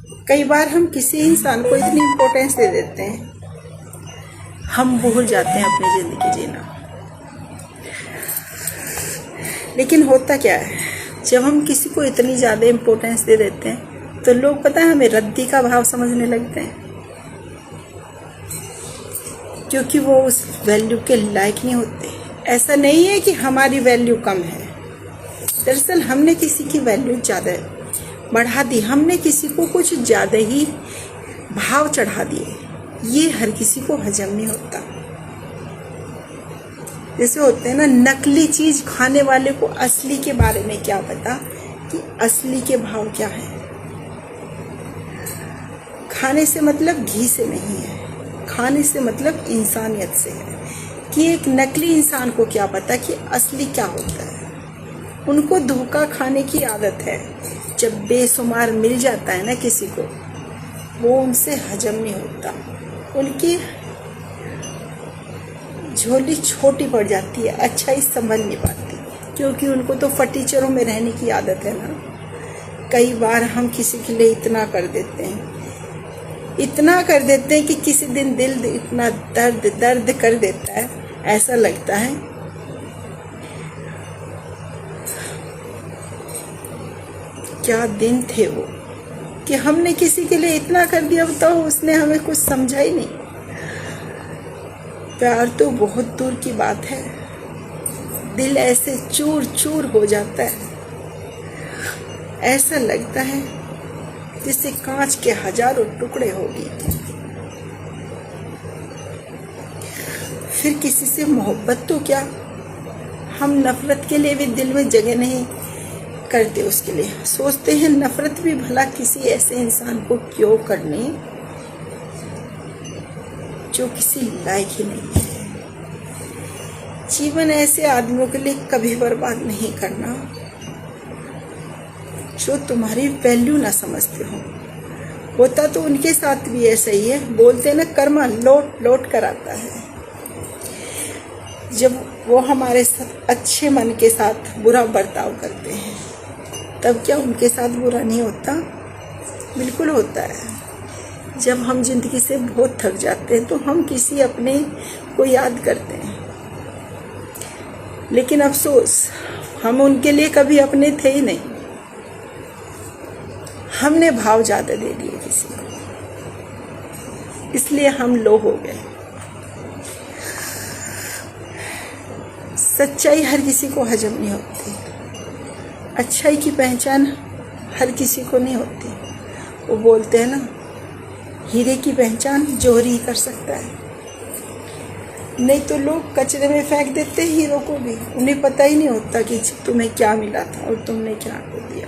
कई बार हम किसी इंसान को इतनी इम्पोर्टेंस दे देते हैं, हम भूल जाते हैं अपनी ज़िंदगी जीना। लेकिन होता क्या है, जब हम किसी को इतनी ज़्यादा इम्पोर्टेंस दे देते हैं तो लोग पता है हमें रद्दी का भाव समझने लगते हैं, क्योंकि वो उस वैल्यू के लायक नहीं होते। ऐसा नहीं है कि हमारी वैल्यू कम है, दरअसल हमने किसी की वैल्यू ज़्यादा बढ़ा दी, हमने किसी को कुछ ज़्यादा ही भाव चढ़ा दिए। ये हर किसी को हजम नहीं होता। जैसे होते हैं ना, नकली चीज़ खाने वाले को असली के बारे में क्या पता कि असली के भाव क्या है। खाने से मतलब घी से नहीं है, खाने से मतलब इंसानियत से है। कि एक नकली इंसान को क्या पता कि असली क्या होता है। उनको धोखा खाने की आदत है। जब बेशुमार मिल जाता है ना किसी को, वो उनसे हजम नहीं होता, उनकी झोली छोटी पड़ जाती है, अच्छा ही संभल नहीं पाती, क्योंकि उनको तो फटीचरों में रहने की आदत है ना। कई बार हम किसी के लिए इतना कर देते हैं कि किसी दिन दिल इतना दर्द कर देता है, ऐसा लगता है क्या दिन थे वो, कि हमने किसी के लिए इतना कर दिया, बताओ उसने हमें कुछ समझा ही नहीं। प्यार तो बहुत दूर की बात है, दिल ऐसे चूर चूर हो जाता है, ऐसा लगता है जैसे कांच के हजारों टुकड़े हो गए। फिर किसी से मोहब्बत तो क्या, हम नफरत के लिए भी दिल में जगह नहीं करते। उसके लिए सोचते हैं नफरत भी भला किसी ऐसे इंसान को क्यों करनी जो किसी लायक ही नहीं है। जीवन ऐसे आदमियों के लिए कभी बर्बाद नहीं करना जो तुम्हारी वैल्यू ना समझते हो। होता तो उनके साथ भी ऐसा ही है, बोलते ना कर्मा लौट लौट कर आता है। जब वो हमारे साथ अच्छे मन के साथ बुरा बर्ताव करते हैं, तब क्या उनके साथ बुरा नहीं होता? बिल्कुल होता है। जब हम जिंदगी से बहुत थक जाते हैं तो हम किसी अपने को याद करते हैं, लेकिन अफसोस हम उनके लिए कभी अपने थे ही नहीं। हमने भाव ज़्यादा दे दिए किसी को, इसलिए हम लो हो गए। सच्चाई हर किसी को हजम नहीं होती, अच्छाई की पहचान हर किसी को नहीं होती। वो बोलते हैं ना, हीरे की पहचान जौहरी ही कर सकता है, नहीं तो लोग कचरे में फेंक देते हैं हीरो को भी। उन्हें पता ही नहीं होता कि तुम्हें क्या मिला था और तुमने क्या खो दिया।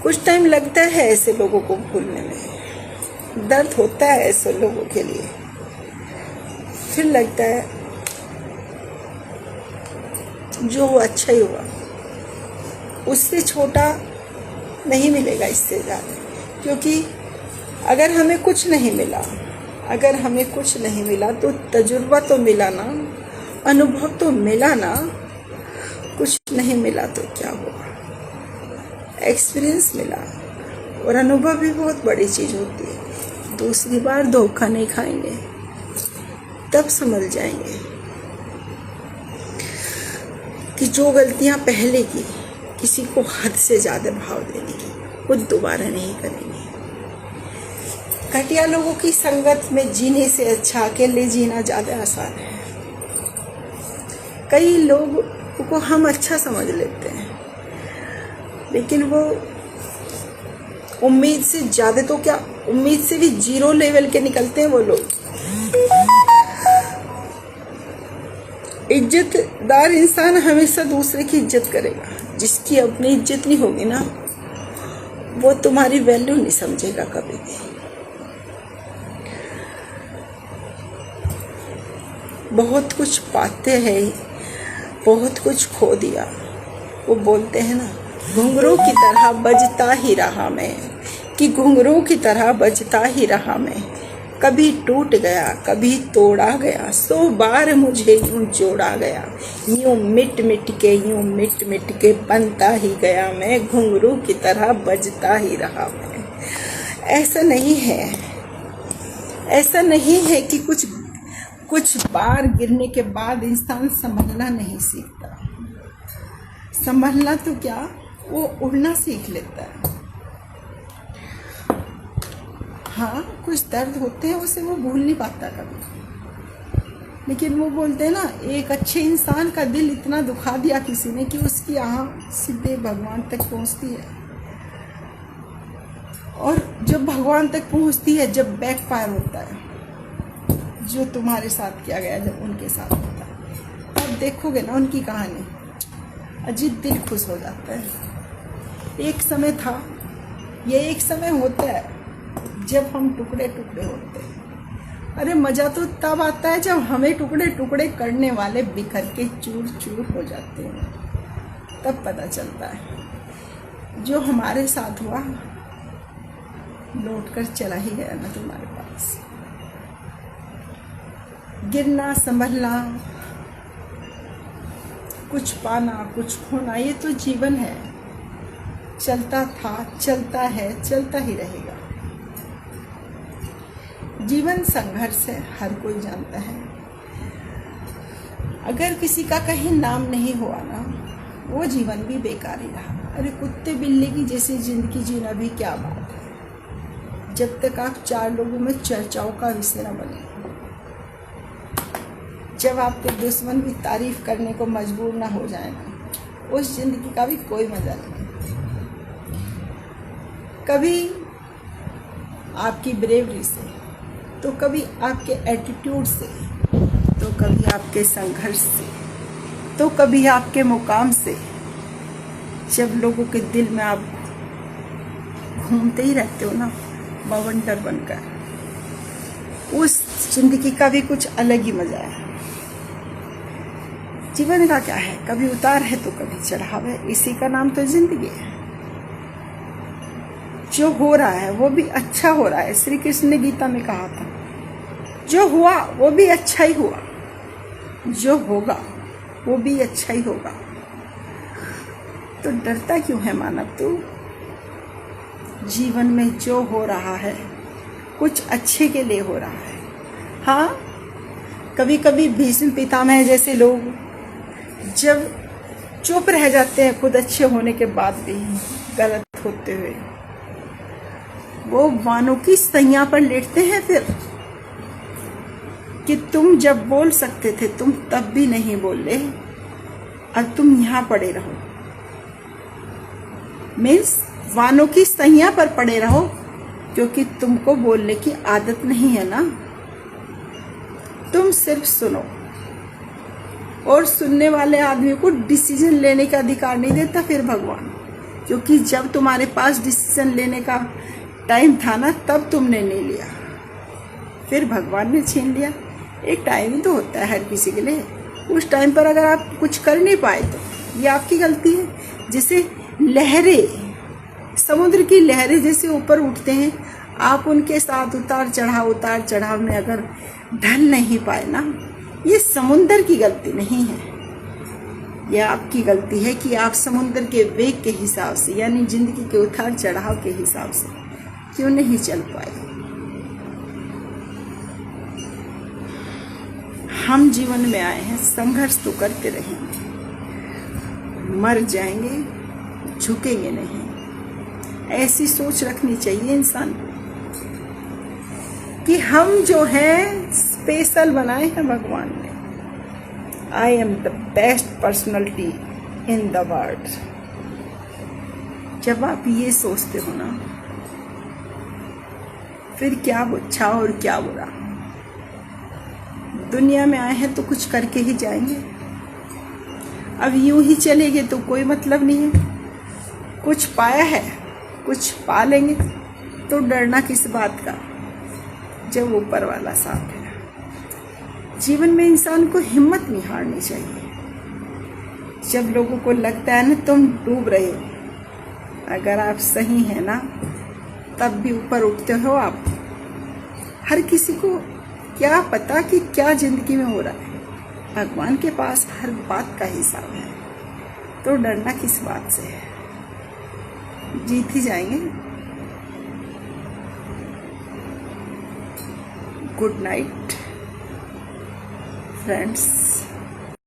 कुछ टाइम लगता है ऐसे लोगों को भूलने में, दर्द होता है ऐसे लोगों के लिए। फिर लगता है जो अच्छा ही हुआ, उससे छोटा नहीं मिलेगा इससे ज़्यादा। क्योंकि अगर हमें कुछ नहीं मिला तो तजुर्बा तो मिला ना, अनुभव तो मिला ना। कुछ नहीं मिला तो क्या हुआ, एक्सपीरियंस मिला, और अनुभव भी बहुत बड़ी चीज़ होती है। दूसरी बार धोखा नहीं खाएंगे, तब समझ जाएंगे कि जो गलतियां पहले की, किसी को हद से ज़्यादा भाव देने की, वो दोबारा नहीं करेंगे। घटिया लोगों की संगत में जीने से अच्छा अकेले जीना ज़्यादा आसान है। कई लोग को हम अच्छा समझ लेते हैं, लेकिन वो उम्मीद से ज़्यादा तो क्या, उम्मीद से भी जीरो लेवल के निकलते हैं वो लोग। इज्जतदार इंसान हमेशा दूसरे की इज्जत करेगा। जिसकी अपनी इज्जत नहीं होगी ना, वो तुम्हारी वैल्यू नहीं समझेगा कभी भी। बहुत कुछ पाते हैं, बहुत कुछ खो दिया। वो बोलते हैं ना, घुंघरू की तरह बजता ही रहा मैं, कि घुंघरू की तरह बजता ही रहा मैं, कभी टूट गया कभी तोड़ा गया, 100 बार मुझे यूं जोड़ा गया। यूं मिट मिट के बनता ही गया मैं, घुंघरू की तरह बजता ही रहा मैं। ऐसा नहीं है कि कुछ बार गिरने के बाद इंसान संभलना नहीं सीखता। संभलना तो क्या, वो उड़ना सीख लेता है। हाँ, कुछ दर्द होते हैं, उसे वो भूल नहीं पाता कभी। लेकिन वो बोलते हैं ना, एक अच्छे इंसान का दिल इतना दुखा दिया किसी ने कि उसकी आँख सीधे भगवान तक पहुँचती है। और जब भगवान तक पहुँचती है, जब बैकफायर होता है, जो तुम्हारे साथ किया गया जब उनके साथ होता है, तब देखोगे ना उनकी कहानी, अजीब दिल खुश हो जाता है। एक समय था, ये एक समय होता है जब हम टुकड़े टुकड़े होते हैं। अरे मज़ा तो तब आता है जब हमें टुकड़े टुकड़े करने वाले बिखर के चूर चूर हो जाते हैं, तब पता चलता है जो हमारे साथ हुआ लौट कर चला ही गया ना तुम्हारे पास। गिरना, संभलना, कुछ पाना, कुछ खोना, ये तो जीवन है। चलता था, चलता है, चलता ही रहेगा। जीवन संघर्ष है, हर कोई जानता है। अगर किसी का कहीं नाम नहीं हुआ ना, वो जीवन भी बेकार ही रहा। अरे कुत्ते बिल्ली की जैसी जिंदगी जीना भी क्या बात है, जब तक आप 4 लोगों में चर्चाओं का विषय न बने। जब आपके दुश्मन भी तारीफ करने को मजबूर ना हो जाए ना, उस जिंदगी का भी कोई मजा नहीं। कभी आपकी ब्रेवरी से, तो कभी आपके एटीट्यूड से, तो कभी आपके संघर्ष से, तो कभी आपके मुकाम से, जब लोगों के दिल में आप घूमते ही रहते हो ना बवंडर बनकर, उस जिंदगी का भी कुछ अलग ही मजा है। जीवन का क्या है, कभी उतार है तो कभी चढ़ाव है, इसी का नाम तो जिंदगी है। जो हो रहा है वो भी अच्छा हो रहा है। श्री कृष्ण ने गीता में कहा था, जो हुआ वो भी अच्छा ही हुआ, जो होगा वो भी अच्छा ही होगा। तो डरता क्यों है मानव तू? जीवन में जो हो रहा है कुछ अच्छे के लिए हो रहा है। हाँ, कभी कभी भीष्म पितामह जैसे लोग जब चुप रह जाते हैं खुद अच्छे होने के बाद भी गलत होते हुए, वो वानों की सैया पर लेटते हैं फिर कि तुम जब बोल सकते थे तुम तब भी नहीं बोले और तुम यहाँ पड़े रहो। मीन्स वानों की सैया पर पड़े रहो, क्योंकि तुमको बोलने की आदत नहीं है ना। तुम सिर्फ सुनो, और सुनने वाले आदमी को डिसीजन लेने का अधिकार नहीं देता फिर भगवान, क्योंकि जब तुम्हारे पास डिसीजन लेने का टाइम था ना, तब तुमने नहीं लिया, फिर भगवान ने छीन लिया। एक टाइम ही तो होता है हर किसी के लिए, उस टाइम पर अगर आप कुछ कर नहीं पाए तो ये आपकी गलती है। जैसे लहरें, समुद्र की लहरें जैसे ऊपर उठते हैं, आप उनके साथ उतार चढ़ाव में अगर ढल नहीं पाए ना, ये समुद्र की गलती नहीं है, यह आपकी गलती है कि आप समुद्र के वेग के हिसाब से, यानी जिंदगी के उतार चढ़ाव के हिसाब से क्यों नहीं चल पाए। हम जीवन में आए हैं, संघर्ष तो करते रहेंगे, मर जाएंगे, झुकेंगे नहीं। ऐसी सोच रखनी चाहिए इंसान को कि हम जो हैं स्पेशल बनाए हैं भगवान ने। I am the best personality in the world. जब आप ये सोचते हो ना, फिर क्या अच्छा और क्या बुरा। दुनिया में आए हैं तो कुछ करके ही जाएंगे। अब यूं ही चलेंगे तो कोई मतलब नहीं है। कुछ पाया है, कुछ पा लेंगे, तो डरना किस बात का जब ऊपर वाला साथ है। जीवन में इंसान को हिम्मत नहीं हारनी चाहिए। जब लोगों को लगता है ना तुम डूब रहे हो, अगर आप सही हैं ना, तब भी ऊपर उठते हो आप। हर किसी को क्या पता कि क्या ज़िंदगी में हो रहा है। भगवान के पास हर बात का हिसाब है, तो डरना किस बात से है, जीत ही जाएंगे। Good night friends.